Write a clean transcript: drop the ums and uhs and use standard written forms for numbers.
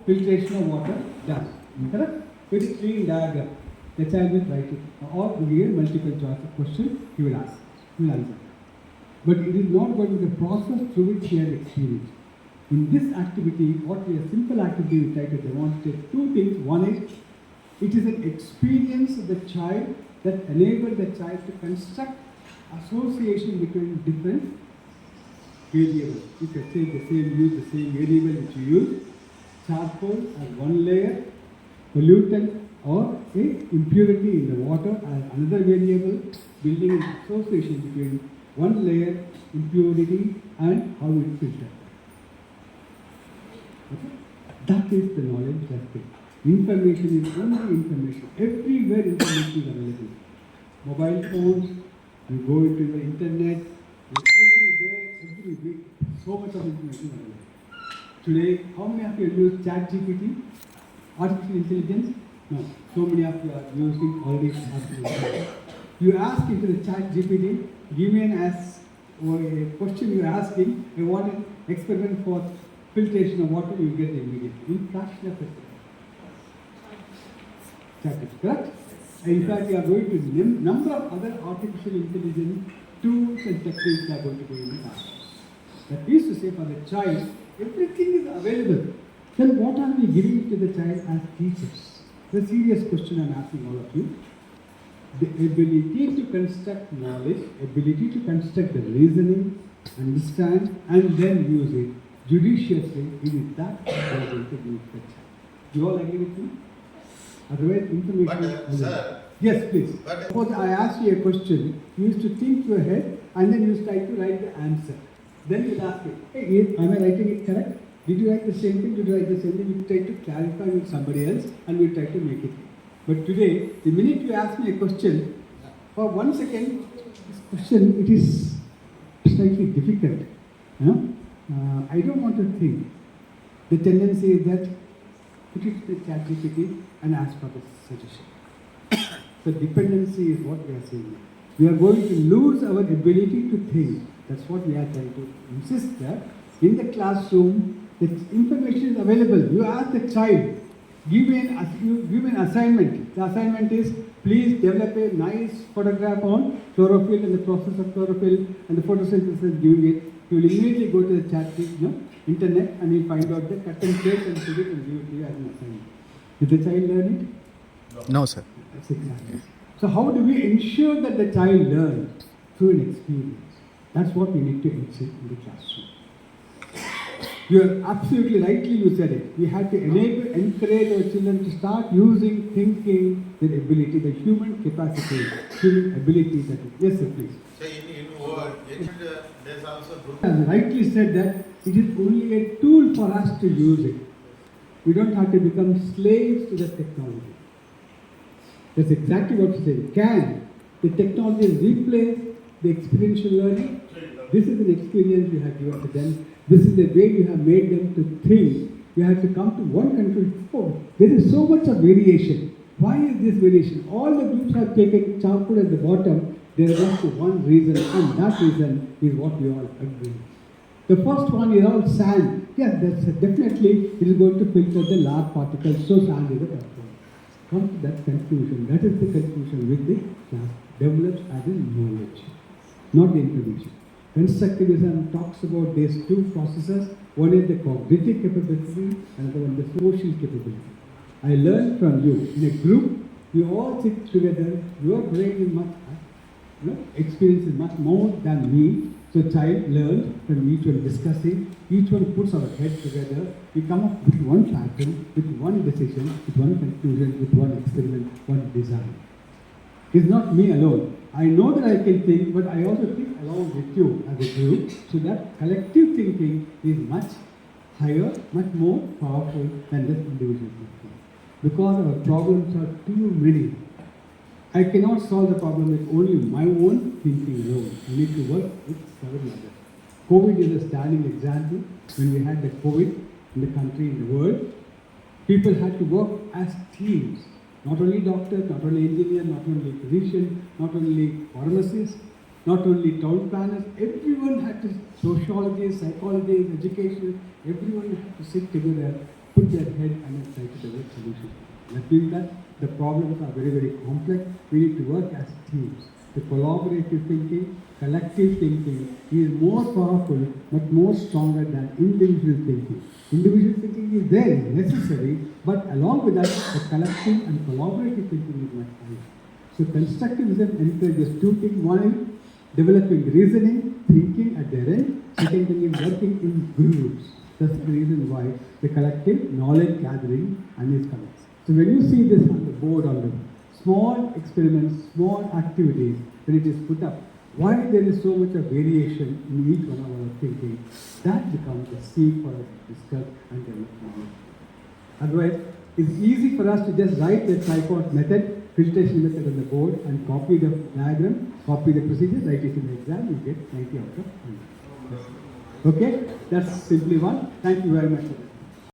filtration of water done. Correct? Very clean diagram. The child will write it. Or we give multiple choice of question, he will ask. He will answer. But it is not going to be the process through which he has experienced. In this activity, what we a simple activity we try to demonstrate two things. One is, it is an experience of the child that enables the child to construct association between different variables. If you say the same, use the same variable which you use, charcoal as one layer, pollutant or a impurity in the water as another variable, building an association between one layer, impurity and how it filters. Okay? That is the knowledge aspect. Information is only information. Everywhere information is available. Mobile phones, you go into the internet, everywhere, every week, so much of information is available. Today, how many of you use ChatGPT? Artificial intelligence? No. So many of you are using already artificial intelligence. You ask into the ChatGPT, give me an ask or a question you are asking, I want an experiment for filtration of water, you get it immediately. In fraction of a second. That is correct? In fact, we are going to number of other artificial intelligence tools and techniques are going to be in the class. That is to say, for the child, everything is available. Then what are we giving to the child as teachers? The serious question I am asking all of you. The ability to construct knowledge, ability to construct the reasoning, understand, and then use it judiciously, it is that we are going to do the child. Do you all agree with me? Otherwise, information. But, sir. Yes, please. Suppose I ask you a question, you used to think your head, and then you try to write the answer. Then you ask me, hey, am I writing it correct? Did you write the same thing? Did you write the same thing? You try to clarify with somebody else, and we try to make it. But today, the minute you ask me a question, for 1 second, this question, it is slightly difficult. I don't want to think. The tendency is that put it to the ChatGPT and ask for the suggestion. So dependency is what we are saying. We are going to lose our ability to think. That's what we are trying to insist that in the classroom, the information is available. You ask the child, give an assignment. The assignment is, please develop a nice photograph on chlorophyll and the process of chlorophyll and the photosynthesis giving it. You will immediately go to the chat, internet, and you find out the cut and paste and put it and give it to you as an assignment. Did the child learn it? No, sir. That's exactly. So how do we ensure that the child learns? Through an experience. That's what we need to insist in the classroom. You are absolutely rightly you said it. We have to encourage our children to start using, thinking, their ability, the human capacity, human ability that is. Yes, sir, please. So there's also As rightly said that it is only a tool for us to use it. We don't have to become slaves to the technology. That's exactly what you said. Can the technology replace the experiential learning? This is an experience you have given to them. This is the way you have made them to think. You have to come to one conclusion. Oh, there is so much of variation. Why is this variation? All the groups have taken charcoal at the bottom. There is just one reason, and that reason is what we all agree. The first one is all sand. Yes, that's definitely it is going to filter the large particles, so sand is a problem. Come to that conclusion. That is the conclusion with the class develops as a knowledge, not the information. Constructivism talks about these two processes. One is the cognitive capability, and the one the social capability. I learn from you. In a group, you all sit together. Your brain is much, experience is much more than me. So child learns from each one discussing. Each one puts our head together. We come up with one pattern, with one decision, with one conclusion, with one experiment, one design. It's not me alone. I know that I can think, but I also think along with you as a group. So that collective thinking is much higher, much more powerful than just individual thinking. Because our problems are too many. I cannot solve the problem with only my own thinking alone. I need to work with several others. COVID is a standing example. When we had the COVID in the country, in the world, people had to work as teams. Not only doctors, not only engineers, not only physicians, not only pharmacists, not only town planners, everyone had to, sociologists, psychologists, education, everyone had to sit together, put their head and try to develop solutions. That means that the problems are very, very complex. We need to work as teams. The collaborative thinking, collective thinking is more powerful but more stronger than individual thinking. Individual thinking is there, is necessary, but along with that, the collective and collaborative thinking is much higher. So constructivism encourages two things. One is developing reasoning, thinking at their end. Second thing is working in groups. That's the reason why the collective knowledge gathering and is coming. So when you see this on the board, on the small experiments, small activities, when it is put up, why there is so much of variation in each one of our thinking, that becomes a seed for us to discuss and develop knowledge. Otherwise, it's easy for us to just write the tripod method, filtration method on the board and copy the diagram, copy the procedure, write it in the exam, you get 90 out of 100. Okay? That's simply one. Thank you very much.